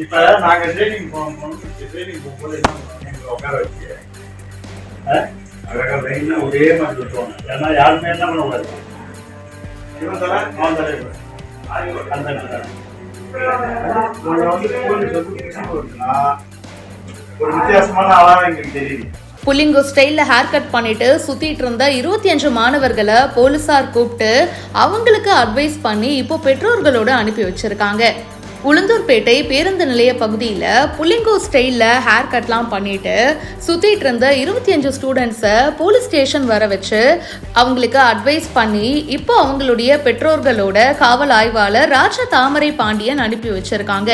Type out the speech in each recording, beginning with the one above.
இப்ப நாங்க ட்ரைனிங் போகும்போது உட்கார வச்சு அழகா லைனா ஒரே மாதிரி சொல்லுவாங்க. ஏன்னா யாருமே என்ன பண்ணக்கூடாது, இவன் தர அவன் தர அந்த ஒரு வித்தியாசமான ஆளா எங்களுக்கு தெரியுது. புல்லிங்கோ ஸ்டைல்ல ஹேர் கட் பண்ணிட்டு சுத்திட்டு இருந்த 25 மாணவர்களை போலீசார் கூப்பிட்டு அவங்களுக்கு அட்வைஸ் பண்ணி இப்போ பெற்றோர்களோட அனுப்பி வச்சிருக்காங்க. உளுந்தூர்பேட்டை பேருந்து நிலைய பகுதியில் புல்லிங்கோ ஸ்டைலில் ஹேர் கட்லாம் பண்ணிட்டு சுற்றிட்டு இருந்த 25 ஸ்டூடெண்ட்ஸை போலீஸ் ஸ்டேஷன் வர வச்சு அவங்களுக்கு அட்வைஸ் பண்ணி இப்போ அவங்களுடைய பெற்றோர்களோட காவல் ஆய்வாளர் ராஜ தாமரை பாண்டியன் அனுப்பி வச்சிருக்காங்க.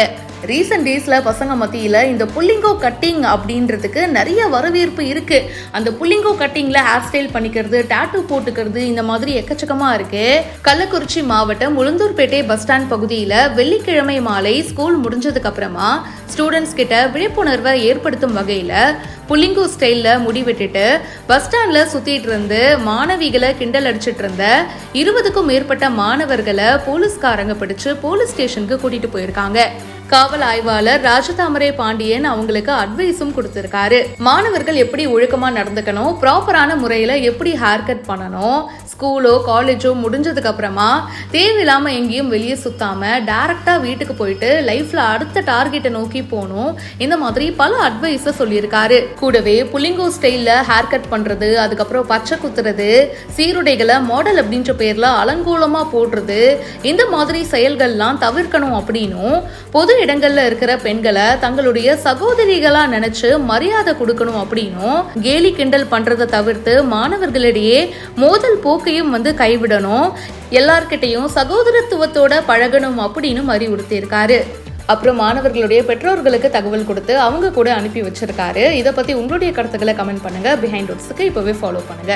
ரீசெண்ட் டேஸில் பசங்க மத்தியில் இந்த புல்லிங்கோ கட்டிங் அப்படின்றதுக்கு நிறைய வரவேற்பு இருக்கு. அந்த புல்லிங்கோ கட்டிங்ல ஹேர் ஸ்டைல் பண்ணிக்கிறது, டாட்டூ போட்டுக்கிறது, இந்த மாதிரி எக்கச்சக்கமாக இருக்கு. கள்ளக்குறிச்சி மாவட்டம் உளுந்தூர்பேட்டை பஸ் ஸ்டாண்ட் பகுதியில் வெள்ளிக்கிழமை மாலை ஸ்கூல் முடிஞ்சதுக்கு அப்புறமா ஸ்டூடெண்ட்ஸ் கிட்ட விழிப்புணர்வை ஏற்படுத்தும் வகையில் புல்லிங்கோ ஸ்டைலில் முடிவெட்டுட்டு பஸ் ஸ்டாண்டில் சுற்றிட்டு இருந்து மாணவிகளை கிண்டல் அடிச்சிட்டு இருந்த 20க்கும் மேற்பட்ட மாணவர்களை போலீஸ்காரங்க பிடிச்சு போலீஸ் ஸ்டேஷனுக்கு கூட்டிட்டு போயிருக்காங்க. காவல் ஆய்வாளர் ராஜதாமரை பாண்டியன் அவங்களுக்கு அட்வைஸும் கொடுத்திருக்காரு. மாணவர்கள் எப்படி ஒழுக்கமா நடந்துக்கணும், ப்ராப்பரான முறையில எப்படி ஹேர் கட் பண்ணணும், ஸ்கூலோ காலேஜோ முடிஞ்சதுக்கு அப்புறமா தேவையில்லாம எங்கேயும் வெளியே சுத்தாம டைரக்டா வீட்டுக்கு போயிட்டு லைஃப்ல அடுத்த டார்கெட்டை நோக்கி போகணும், இந்த மாதிரி பல அட்வைஸை சொல்லியிருக்காரு. கூடவே புல்லிங்கோ ஸ்டைல்ல ஹேர் கட் பண்றது, அதுக்கப்புறம் பச்சை குத்துறது, சீருடைகளை மாடல் அப்படின்ற பேர்ல அலங்கோலமா போடுறது, இந்த மாதிரி செயல்கள்லாம் தவிர்க்கணும் அப்படின்னும் பொது இடங்கள்ல இருக்கிற பெண்களை தங்களுடைய சகோதரிகளா நினைச்சு மரியாதை கொடுக்கணும் அப்படின்னும் கேலி கிண்டல் பண்றதை தவிர்த்து மாணவர்களிடையே மோதல் போக்கையும் கைவிடணும், எல்லார்கிட்டையும் சகோதரத்துவத்தோட பழகணும் அப்படின்னு அறிவுறுத்தி இருக்காரு. அப்புறம் மாணவர்களுடைய பெற்றோர்களுக்கு தகவல் கொடுத்து அவங்க கூட அனுப்பி வச்சிருக்காரு. இதை பத்தி உங்களுடைய கருத்துக்களை கமெண்ட் பண்ணுங்க. பிஹைண்ட் ரூட்ஸ்க்கு இப்பவே ஃபாலோ பண்ணுங்க.